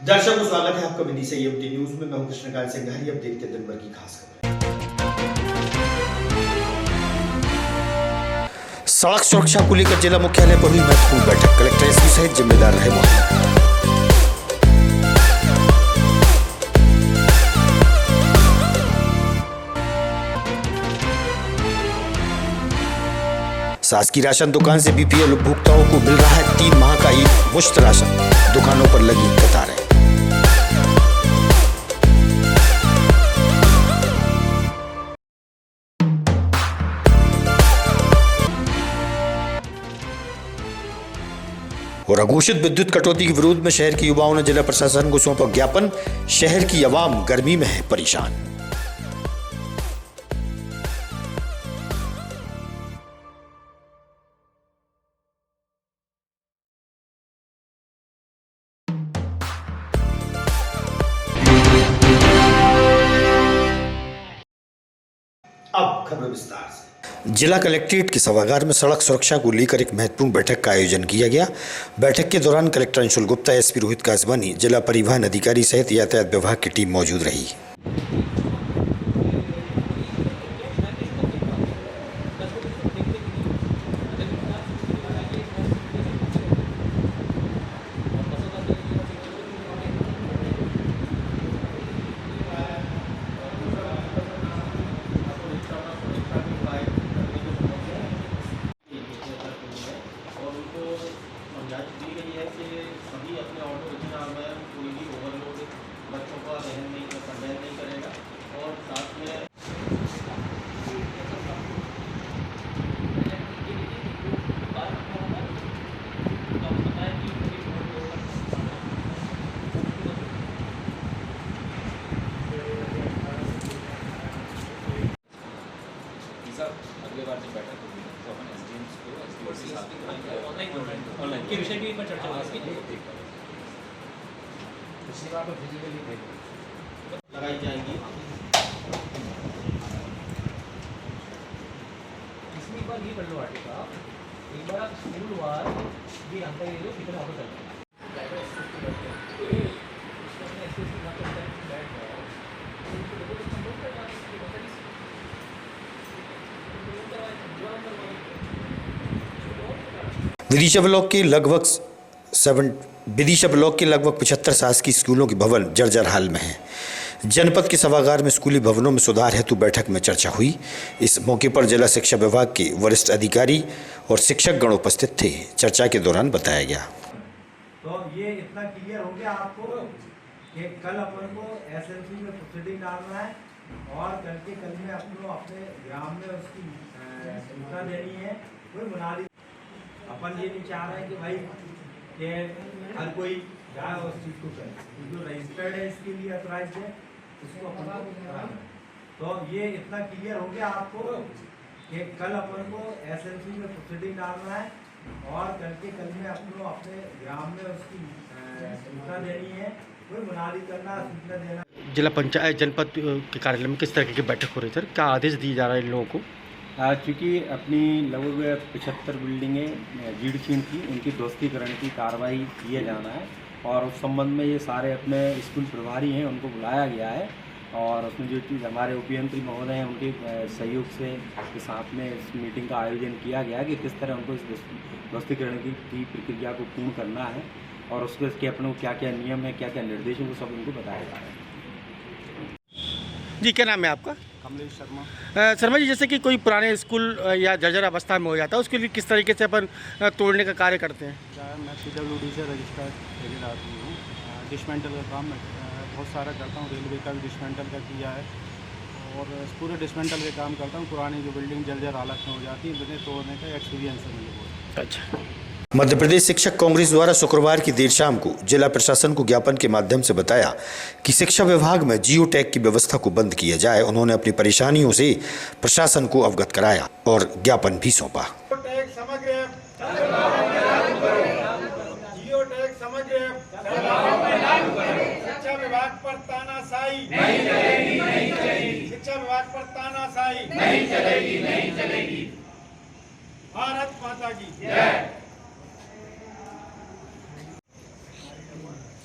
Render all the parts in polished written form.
दर्शकों स्वागत है आपका विधि से यूटी न्यूज में। मैं हूं कृष्णकांत सिंघारी। अब देखते हैं दिन भर की खास खबरें। सड़क सुरक्षा को लेकर जिला मुख्यालय पर हुई महत्वपूर्ण बैठक। कलेक्टर एसपी सहित जिम्मेदार रहे मौजूद। शासकीय राशन दुकान से बीपीएल उपभोक्ताओं को मिल रहा है 3 माह का एक मुश्त राशन। दुकानों पर लगी कतारें। और अघोषित विद्युत कटौती के विरोध में शहर के युवाओं ने जिला प्रशासन को सौंपा ज्ञापन। शहर की आवाम गर्मी में है परेशान। अब खबर विस्तार से। जिला कलेक्ट्रेट के सभागार में सड़क सुरक्षा को लेकर एक महत्वपूर्ण बैठक का आयोजन किया गया। बैठक के दौरान कलेक्टर अंशुल गुप्ता, एसपी रोहित कासवानी, जिला परिवहन अधिकारी सहित यातायात विभाग की टीम मौजूद रही। सभी अपने ऑटो रिक्शा में कोई भी ओवरलोड बच्चों का वहन नहीं करेगा। और साथ में अगले बार जब बैठक होगी तो अपन एसडीएम्स को ऑनलाइन के विषय भी पर चर्चा होगी। पिछली बार तो फिजिकली लगाई जाएगी। इसमें बार ये कर लो आर्टिका, एक बार आप स्कूल वार ये अंतर ले लो कितना ऑटो चल रहा है। विदिशा ब्लॉक के लगभग 75 शासकीय स्कूलों के भवन जर्जर हाल में हैं। जनपद के सभागार में स्कूली भवनों में सुधार हेतु बैठक में चर्चा हुई। इस मौके पर जिला शिक्षा विभाग के वरिष्ठ अधिकारी और शिक्षक गण उपस्थित थे। चर्चा के दौरान बताया गया, तो ये इतना क्लियर हो गया आपको कि कल अपन को एसएमसी में प्रोसीडिंग डालना है और कल में अपने ग्राम में उसकी सूचना देनी है। कोई मुनादी अपन ये नहीं चाह रहे कि भाई कि हर कोई जाए उस चीज़ को करे। जो रजिस्टर्ड है इसके लिए अथराइज्ड है उसको अपन को कराना है। तो ये इतना क्लियर हो गया आपको कि कल अपन को एसएमसी में प्रोसीडिंग डालना है और कल में अपने ग्राम में उसकी सूचना देनी है। कोई मुनादी करना, सूचना देना। जिला पंचायत जनपद के कार्यालय में किस तरह की बैठक हो रही है सर? क्या आदेश दिए जा रहे हैं इन लोगों को? चूँकि अपनी लगभग 75 बिल्डिंगें जीर्ण थी, उनकी ध्वस्तीकरण की कार्रवाई किए जाना है और उस संबंध में ये सारे अपने स्कूल प्रभारी हैं उनको बुलाया गया है। और उसमें जो चीज़ हमारे उपयंत्री महोदय हैं उनके सहयोग से के साथ में इस मीटिंग का आयोजन किया गया कि किस तरह उनको इस ध्वस्तीकरण की प्रक्रिया को पूर्ण करना है और उसके अपने क्या क्या नियम है, क्या क्या निर्देशों को सब उनको बताया जा रहा है। जी, क्या नाम है आपका? कमलेश शर्मा। शर्मा जी, जैसे कि कोई पुराने स्कूल या जर्जर अवस्था में हो जाता है उसके लिए किस तरीके से अपन तोड़ने का कार्य करते हैं? मैं PWD से रजिस्टर्ड ठेकेदार आदमी हूँ। डिसमेंटल का काम मैं बहुत सारा करता हूँ। रेलवे का भी डिसमेंटल का किया है और पूरे डिसमेंटल के काम करता हूँ। पुरानी जो बिल्डिंग जर्जर हालत में हो जाती है उन्हें तोड़ने का एक्सपीरियंस है मुझे बहुत। अच्छा। मध्य प्रदेश शिक्षक कांग्रेस द्वारा शुक्रवार की देर शाम को जिला प्रशासन को ज्ञापन के माध्यम से बताया कि शिक्षा विभाग में जियो टैग की व्यवस्था को बंद किया जाए। उन्होंने अपनी परेशानियों से प्रशासन को अवगत कराया और ज्ञापन भी सौंपा। जियो टैग समग्र शिक्षा विभाग पर तानाशाही नहीं चलेगी। शिक्षा विभाग पर तानाशाही नहीं चलेगी। भारत माता की जय।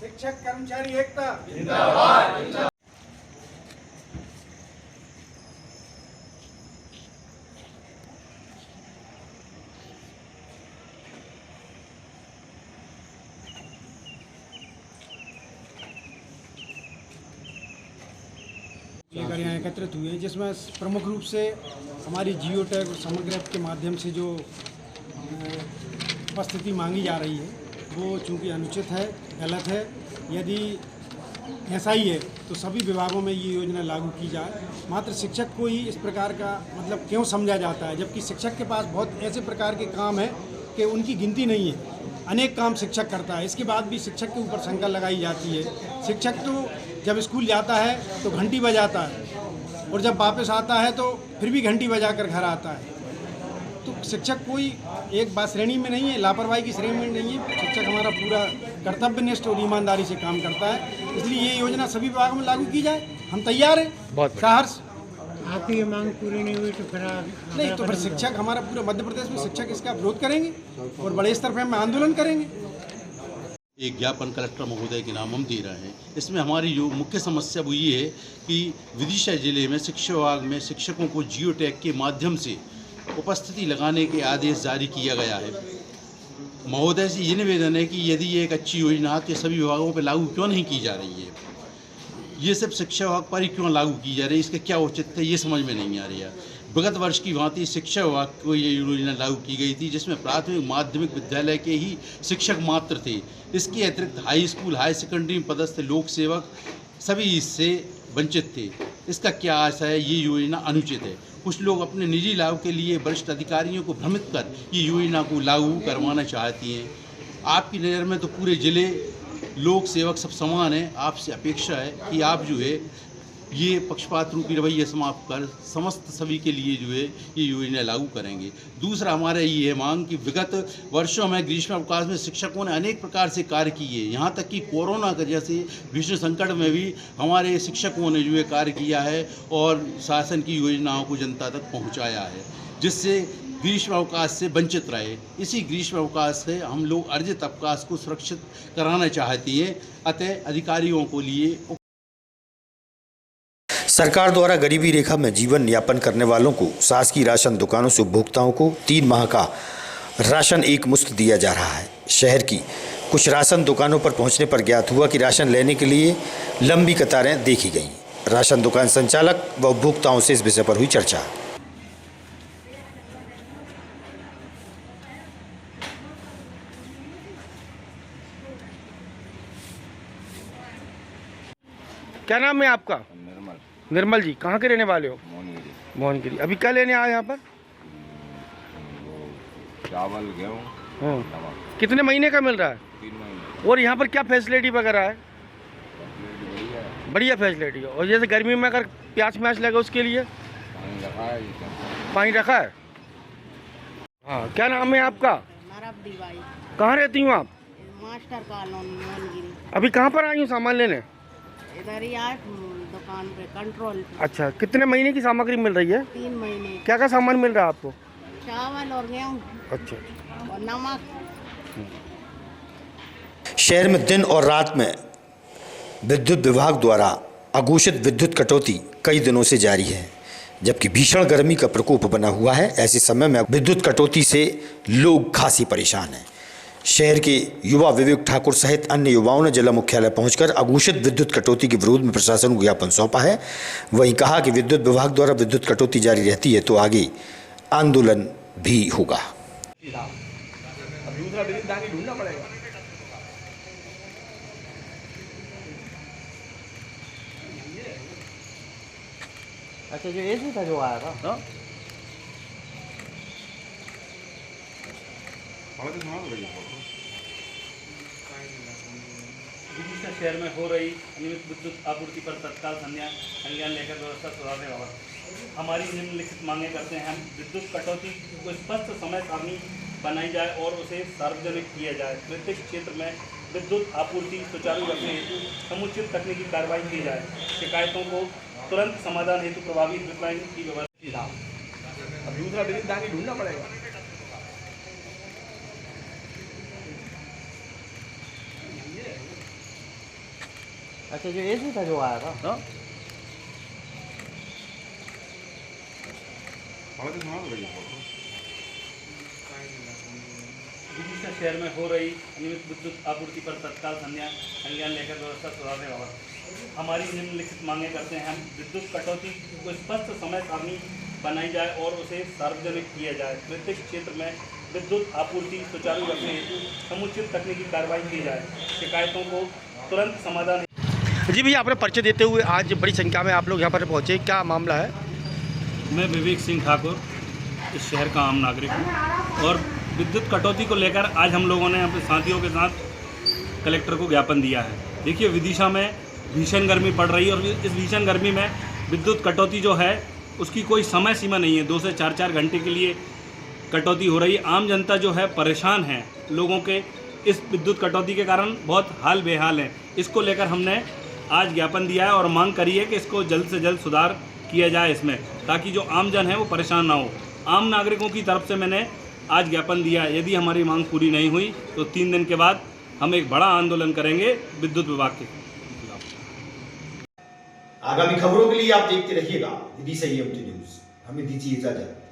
शिक्षक कर्मचारी एकता। लेकर यहाँ एकत्रित हुए हैं, जिसमें प्रमुख रूप से हमारी जियो टैग और समग्र ऐप के माध्यम से जो उपस्थिति मांगी जा रही है वो चूँकि अनुचित है, गलत है। यदि ऐसा ही है तो सभी विभागों में ये योजना लागू की जाए। मात्र शिक्षक को ही इस प्रकार का मतलब क्यों समझा जाता है, जबकि शिक्षक के पास बहुत ऐसे प्रकार के काम है कि उनकी गिनती नहीं है। अनेक काम शिक्षक करता है, इसके बाद भी शिक्षक के ऊपर शंका लगाई जाती है। शिक्षक तो जब स्कूल जाता है तो घंटी बजाता है और जब वापस आता है तो फिर भी घंटी बजाकर घर आता है। तो शिक्षक कोई एक बात श्रेणी में नहीं है, लापरवाही की श्रेणी में नहीं है। शिक्षक हमारा पूरा कर्तव्यनिष्ठ और ईमानदारी से काम करता है, इसलिए ये योजना सभी विभागों में लागू की जाए। हम तैयार हैं। बहुत सहर्ष आपकी ये मांग पूरी नहीं हुई तो फिर नहीं तो फिर शिक्षक हमारा पूरा मध्य प्रदेश में शिक्षक इसका विरोध करेंगे और बड़े स्तर पर हम आंदोलन करेंगे। एक ज्ञापन कलेक्टर महोदय के नाम हम दे रहे हैं। इसमें हमारी जो मुख्य समस्या वो ये है कि विदिशा जिले में शिक्षा विभाग में शिक्षकों को जियो टैग के माध्यम से उपस्थिति लगाने के आदेश जारी किया गया है। महोदय से ये निवेदन है कि यदि ये एक अच्छी योजना है तो सभी विभागों पर लागू क्यों नहीं की जा रही है, ये सिर्फ शिक्षा विभाग पर ही क्यों लागू की जा रही है, इसका क्या औचित्य है ये समझ में नहीं आ रही है। विगत वर्ष की भांति शिक्षा विभाग को ये योजना लागू की गई थी, जिसमें प्राथमिक माध्यमिक विद्यालय के ही शिक्षक मात्र थे। इसके अतिरिक्त हाई स्कूल हाई सेकेंडरी में पदस्थ लोक सेवक सभी इससे वंचित थे। इसका क्या आशा है, ये योजना अनुचित है। कुछ लोग अपने निजी लाभ के लिए वरिष्ठ अधिकारियों को भ्रमित कर ये योजना को लागू करवाना चाहती हैं। आपकी नज़र में तो पूरे ज़िले लोक सेवक सब समान हैं। आपसे अपेक्षा है कि आप जो है ये पक्षपात रूपी रवैया समाप्त कर समस्त सभी के लिए जो है ये योजना लागू करेंगे। दूसरा हमारा ये है मांग कि विगत वर्षों में ग्रीष्मावकाश में शिक्षकों ने अनेक प्रकार से कार्य किए, यहाँ तक कि कोरोना के जैसे भीषण संकट में भी हमारे शिक्षकों ने जो है कार्य किया है और शासन की योजनाओं को जनता तक पहुँचाया है, जिससे ग्रीष्मावकाश से वंचित रहे। इसी ग्रीष्मावकाश से हम लोग अर्जित अवकाश को सुरक्षित कराना चाहती हैं। अतः अधिकारियों को लिए सरकार द्वारा गरीबी रेखा में जीवन यापन करने वालों को शासकीय राशन दुकानों से उपभोक्ताओं को 3 माह का राशन एक मुश्त दिया जा रहा है। शहर की कुछ राशन दुकानों पर पहुंचने पर ज्ञात हुआ कि राशन लेने के लिए लंबी कतारें देखी गईं। राशन दुकान संचालक व उपभोक्ताओं से इस विषय पर हुई चर्चा। क्या नाम है आपका? निर्मल जी। कहाँ के रहने वाले हो? मोहनगिरी। अभी क्या लेने आए यहाँ पर? चावल गेहूँ। कितने महीने का मिल रहा है? 3 महीने। और यहाँ पर क्या फैसिलिटी वगैरह है? बढ़िया फैसिलिटी है। और जैसे गर्मी में अगर प्यास व्यास लगे उसके लिए पानी रखा है। पानी रखा है। हाँ, क्या नाम है आपका? भाई। कहाँ रहती हूँ आप? Master colony Mohangiri. अभी कहाँ पर आई हूँ सामान लेने? इधर ही आए दुकान पे, कंट्रोल पे। अच्छा, कितने महीने की सामग्री मिल रही है? 3 महीने। क्या क्या सामान मिल रहा है आपको? चावल और गेहूँ अच्छा और नमक। शहर में दिन और रात में विद्युत विभाग द्वारा अघोषित विद्युत कटौती कई दिनों से जारी है, जबकि भीषण गर्मी का प्रकोप बना हुआ है। ऐसे समय में विद्युत कटौती से लोग खासी परेशान हैं। शहर के युवा विवेक ठाकुर सहित अन्य युवाओं ने जिला मुख्यालय पहुंचकर अघोषित विद्युत कटौती के विरोध में प्रशासन को ज्ञापन सौंपा है। वहीं कहा कि विद्युत विभाग द्वारा विद्युत कटौती जारी रहती है तो आगे आंदोलन भी होगा। अच्छा, जो एसी था जो आया था विदिशा शहर में हो रही अनियमित विद्युत आपूर्ति पर तत्काल संज्ञान लेकर व्यवस्था सुधारने बाबत हमारी निम्नलिखित मांगे करते हैं। हम विद्युत कटौती को स्पष्ट समय सारणी बनाई जाए और उसे सार्वजनिक किया जाए। प्रत्येक क्षेत्र में विद्युत आपूर्ति सुचारू रखने हेतु समुचित तकनीकी कार्रवाई की जाए। शिकायतों को तुरंत समाधान हेतु प्रभावी हेल्पलाइन की व्यवस्था। अब दूसरा बिजली ढूंढना पड़ेगा। अच्छा, जो एसी था जो आया था। तो विदिशा शहर में हो रही अनियमित विद्युत आपूर्ति पर तत्काल संज्ञान लेकर व्यवस्था सुधारने बाबत हमारी निम्नलिखित मांगे करते हैं। हम विद्युत कटौती को स्पष्ट समय सारणी बनाई जाए और उसे सार्वजनिक किया जाए। प्रत्येक क्षेत्र में विद्युत आपूर्ति सुचारू रखने हेतु समुचित तकनीकी कार्रवाई की जाए। शिकायतों को तुरंत समाधान। जी भैया, अपने परिचय देते हुए आज बड़ी संख्या में आप लोग यहाँ पर पहुँचे, क्या मामला है? मैं विवेक सिंह ठाकुर इस शहर का आम नागरिक हूँ और विद्युत कटौती को लेकर आज हम लोगों ने अपने साथियों के साथ कलेक्टर को ज्ञापन दिया है। देखिए, विदिशा में भीषण गर्मी पड़ रही है और इस भीषण गर्मी में विद्युत कटौती जो है उसकी कोई समय सीमा नहीं है। 2 से 4 घंटे के लिए कटौती हो रही है। आम जनता जो है परेशान है। लोगों के इस विद्युत कटौती के कारण बहुत हाल बेहाल हैं। इसको लेकर हमने आज ज्ञापन दिया है और मांग करी है कि इसको जल्द से जल्द सुधार किया जाए इसमें, ताकि जो आम जन है वो परेशान ना हो। आम नागरिकों की तरफ से मैंने आज ज्ञापन दिया है। यदि हमारी मांग पूरी नहीं हुई तो 3 दिन के बाद हम एक बड़ा आंदोलन करेंगे विद्युत विभाग के खिलाफ। आगामी खबरों के लिए आप देखते रहिएगा विदिशा EMT न्यूज। हमें दीजिए इजाजत।